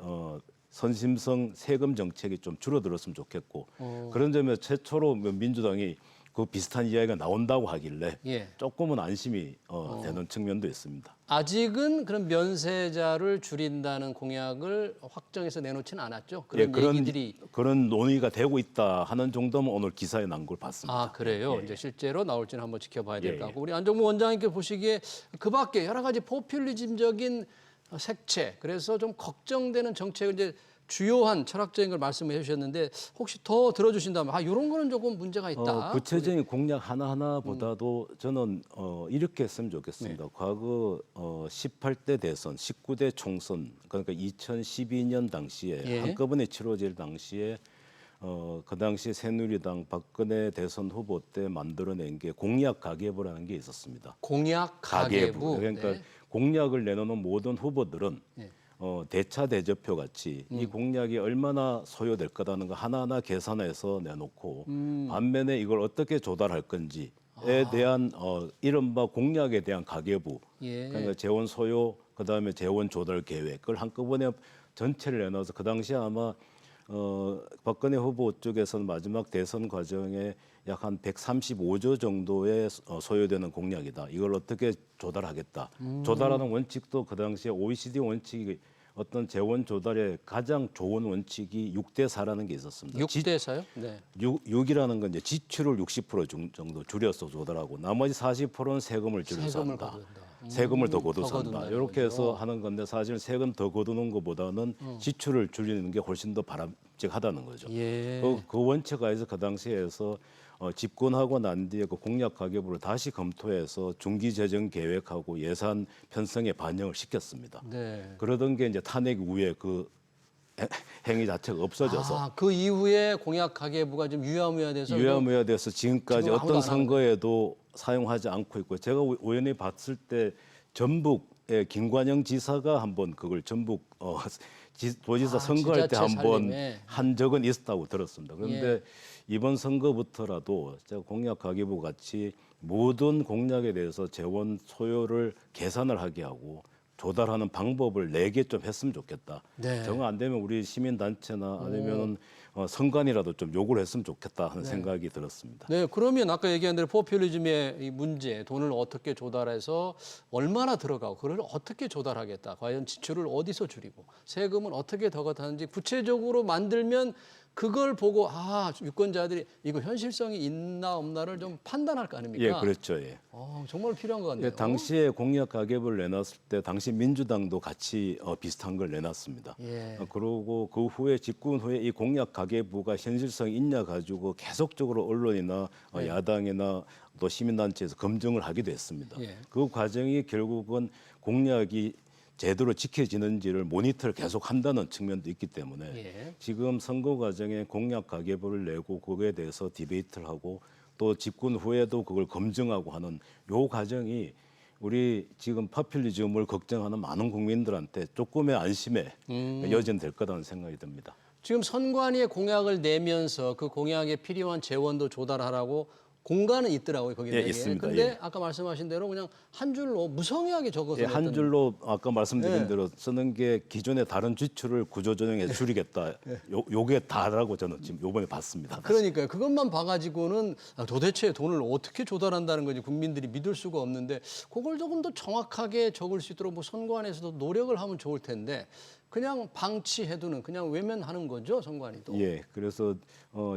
선심성 세금 정책이 좀 줄어들었으면 좋겠고 그런 점에서 최초로 민주당이 그 비슷한 이야기가 나온다고 하길래 조금은 안심이 되는 측면도 있습니다. 아직은 그런 면세자를 줄인다는 공약을 확정해서 내놓지는 않았죠? 그런 얘기들이. 그런 논의가 되고 있다 하는 정도면 오늘 기사에 난 걸 봤습니다. 그래요? 이제 실제로 나올지는 한번 지켜봐야 될 것 같고 우리 안정무 원장님께 보시기에 그 밖에 여러 가지 포퓰리즘적인 색채, 그래서 좀 걱정되는 정책을 이제 주요한 철학적인 걸 말씀해 주셨는데 혹시 더 들어주신다면 이런 거는 조금 문제가 있다. 구체적인 공약 하나하나보다도 저는 이렇게 했으면 좋겠습니다. 과거 18대 대선, 19대 총선, 그러니까 2012년 당시에 한꺼번에 치러질 당시에 그 당시 새누리당 박근혜 대선 후보 때 만들어낸 게 공약 가계부라는 게 있었습니다. 공약 가계부. 그러니까 공약을 내놓는 모든 후보들은 대차 대조표 같이 이 공약이 얼마나 소요될 거라는 거 하나하나 계산해서 내놓고 반면에 이걸 어떻게 조달할 건지에 대한 이른바 공약에 대한 가계부, 그러니까 재원 소요, 그다음에 재원 조달 계획을 한꺼번에 전체를 내놔서 그 당시에 아마 박근혜 후보 쪽에서는 마지막 대선 과정에 약 한 135조 정도의 소요되는 공약이다. 이걸 어떻게 조달하겠다. 조달하는 원칙도 그 당시에 OECD 원칙이 어떤 재원 조달의 가장 좋은 원칙이 6대 4라는 게 있었습니다. 6대 4요? 네. 6이라는 건 이제 지출을 60% 정도 줄여서 조달하고 나머지 40%는 세금을 줄여서 한다. 세금을 더 거둬서 한다. 이렇게 해서 하는 건데 사실 세금 더 거두는 것보다는 지출을 줄이는 게 훨씬 더 바람직하다는 거죠. 그 원칙 하에서 그 당시에서 집권하고 난 뒤에 그 공약 가계부를 다시 검토해서 중기 재정 계획하고 예산 편성에 반영을 시켰습니다. 그러던 게 이제 탄핵 이후에 그 행위 자체가 없어져서 그 이후에 공약 가계부가 좀 유야무야돼서 지금까지 어떤 선거에도 사용하지 않고 있고 제가 우연히 봤을 때 전북의 김관영 지사가 한번 그걸 전북 도지사 선거할 때 한번 한 적은 있었다고 들었습니다. 그런데 이번 선거부터라도 제가 공약 가계부 같이 모든 공약에 대해서 재원 소요를 계산을 하게 하고 조달하는 방법을 내게 좀 했으면 좋겠다. 정 안 되면 우리 시민단체나 아니면 선관이라도 좀 요구를 했으면 좋겠다 하는 생각이 들었습니다. 네, 그러면 아까 얘기한 대로 포퓰리즘의 이 문제, 돈을 어떻게 조달해서 얼마나 들어가고 그걸 어떻게 조달하겠다. 과연 지출을 어디서 줄이고 세금은 어떻게 더 걷하는지 구체적으로 만들면 그걸 보고 유권자들이 이거 현실성이 있나 없나를 좀 판단할 거 아닙니까? 그렇죠. 정말 필요한 것 같네요. 당시에 공약 가계부를 내놨을 때 당시 민주당도 같이 비슷한 걸 내놨습니다. 그러고 그 후에 집권 후에 이 공약 가계부가 현실성이 있냐 가지고 계속적으로 언론이나 야당이나 또 시민단체에서 검증을 하기도 했습니다. 그 과정이 결국은 공약이 제대로 지켜지는지를 모니터를 계속 한다는 측면도 있기 때문에 지금 선거 과정에 공약 가계부를 내고 거기에 대해서 디베이트를 하고 또 집권 후에도 그걸 검증하고 하는 요 과정이 우리 지금 파퓰리즘을 걱정하는 많은 국민들한테 조금의 안심의 여지는 될 거라는 생각이 듭니다. 지금 선관위의 공약을 내면서 그 공약에 필요한 재원도 조달하라고 공간은 있더라고요, 거기 예, 내에. 있습니다. 근데 예. 아까 말씀하신 대로 그냥 한 줄로 무성의하게 적어서 예, 한 냈던- 줄로 아까 말씀드린 네. 대로 쓰는 게 기존의 다른 지출을 구조조정해 줄이겠다. 요게 다라고 저는 지금 요번에 봤습니다. 그러니까요. 그것만 봐가지고는 도대체 돈을 어떻게 조달한다는 건지 국민들이 믿을 수가 없는데 그걸 조금 더 정확하게 적을 수 있도록 뭐 선관위에서도 노력을 하면 좋을 텐데 그냥 방치해두는 그냥 외면하는 거죠, 선관위도. 예, 그래서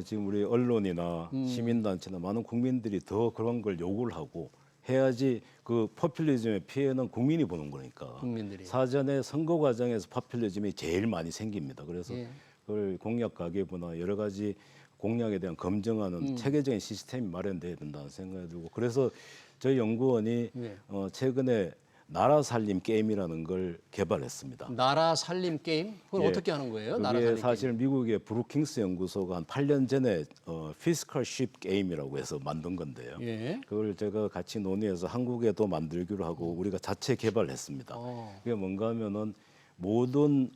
지금 우리 언론이나 시민단체나 많은 국민들이 더 그런 걸 요구를 하고 해야지 그 포퓰리즘의 피해는 국민이 보는 거니까. 국민들이. 사전에 선거 과정에서 포퓰리즘이 제일 많이 생깁니다. 그래서 예. 그걸 공약 가계부나 여러 가지 공약에 대한 검증하는 체계적인 시스템이 마련돼야 된다는 생각이 들고 그래서 저희 연구원이 예. 최근에 나라 살림 게임이라는 걸 개발했습니다. 나라 살림 게임? 그건 예. 어떻게 하는 거예요? 나라 그게 살림 사실 미국의 브루킹스 연구소가 한 8년 전에 피스컬 쉽 게임이라고 해서 만든 건데요. 게임. 예. 그걸 제가 같이 논의해서 한국에도 만들기로 하고 우리가 자체 개발했습니다. 그게 뭔가 하면은 모든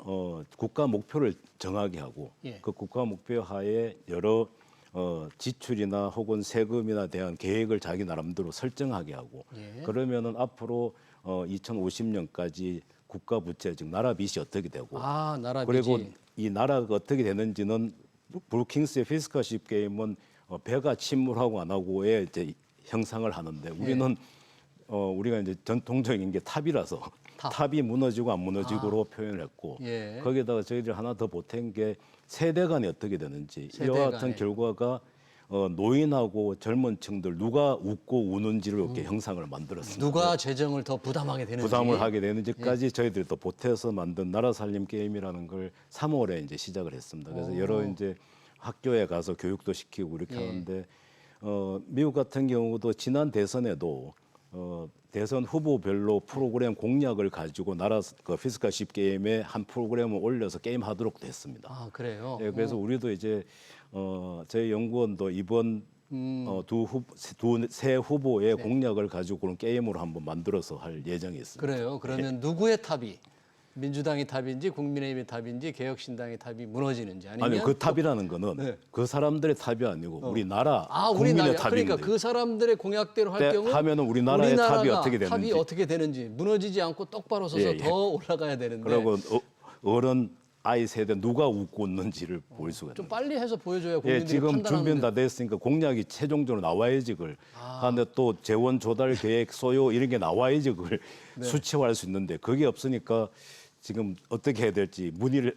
국가 목표를 정하게 하고 예. 그 국가 목표 하에 여러 지출이나 혹은 세금이나 대한 계획을 자기 나름대로 설정하게 하고 예. 그러면은 앞으로 2050년까지 국가 부채 즉 나라 빚이 어떻게 되고 아, 나라 그리고 빚이. 이 나라가 어떻게 되는지는 브루킹스의 피스컬십 게임은 배가 침몰하고 안 하고의 이제 형상을 하는데 우리는 우리가 이제 전통적인 게 탑이라서 탑이 무너지고 안 무너지고로 표현을 했고 예. 거기에다가 저희들이 하나 더 보탠 게 세대 간에 어떻게 되는지 세대 이와 같은 간에. 결과가 노인하고 젊은 층들 누가 웃고 우는지를 이렇게 형상을 만들었습니다. 누가 재정을 더 부담하게 되는지. 부담을 하게 되는지까지 저희들이 또 보태서 만든 나라 살림 게임이라는 걸 3월에 이제 시작을 했습니다. 그래서 여러 이제 학교에 가서 교육도 시키고 이렇게 하는데 미국 같은 경우도 지난 대선에도 대선 후보별로 프로그램 공약을 가지고 나라 그 피스컬십 게임에 한 프로그램을 올려서 게임 하도록도 했습니다. 아, 그래요? 예, 그래서 우리도 이제 저희 연구원도 이번 세 후보의 공약을 가지고 그런 게임으로 한번 만들어서 할 예정이 있습니다. 그래요. 그러면 누구의 탑이 민주당이 탑인지 국민의힘의 탑인지 개혁신당의 탑이 무너지는지 아니면 아니요, 그 탑이라는 거는 그 사람들의 탑이 아니고 우리나라 국민의 우리나라 탑인데 그러니까 그 사람들의 공약대로 할 때 경우 하면은 우리나라의 탑이 우리나라가 어떻게 되는지. 탑이 어떻게 되는지 무너지지 않고 똑바로 서서 예, 예. 더 올라가야 되는데 그리고 어른 아이 세대 누가 웃고 웃는지를 보일 수가 좀 있는. 빨리 해서 보여줘야 예, 국민들이 지금 판단하는 준비는 다 됐으니까 공약이 최종적으로 나와야지 그걸 하는데 또 재원 조달 계획 소요 이런 게 나와야지 그걸 수치화할 수 있는데 그게 없으니까 지금 어떻게 해야 될지 문의를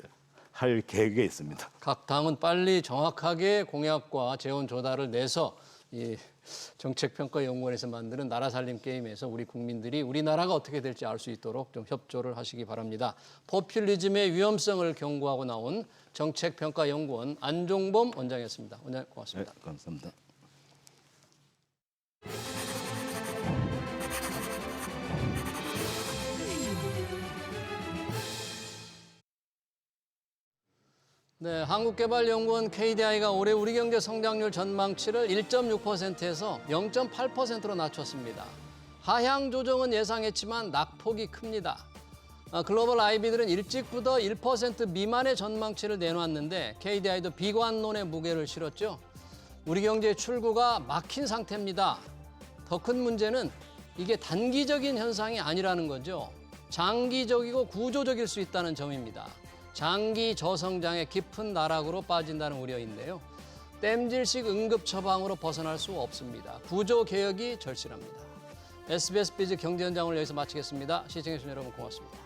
할 계획에 있습니다. 각 당은 빨리 정확하게 공약과 재원 조달을 내서 이 정책평가연구원에서 만드는 나라 살림 게임에서 우리 국민들이 우리나라가 어떻게 될지 알 수 있도록 좀 협조를 하시기 바랍니다. 포퓰리즘의 위험성을 경고하고 나온 정책평가연구원 안종범 원장이었습니다. 원장님 네, 고맙습니다. 감사합니다. 네, 한국개발연구원 KDI가 올해 우리 경제 성장률 전망치를 1.6%에서 0.8%로 낮췄습니다. 하향 조정은 예상했지만 낙폭이 큽니다. 글로벌 IB들은 일찍부터 1% 미만의 전망치를 내놓았는데 KDI도 비관론의 무게를 실었죠. 우리 경제의 출구가 막힌 상태입니다. 더 큰 문제는 이게 단기적인 현상이 아니라는 거죠. 장기적이고 구조적일 수 있다는 점입니다. 장기 저성장의 깊은 나락으로 빠진다는 우려인데요. 땜질식 응급 처방으로 벗어날 수 없습니다. 구조 개혁이 절실합니다. SBS 비즈 경제 현장을 여기서 마치겠습니다. 시청해주신 여러분 고맙습니다.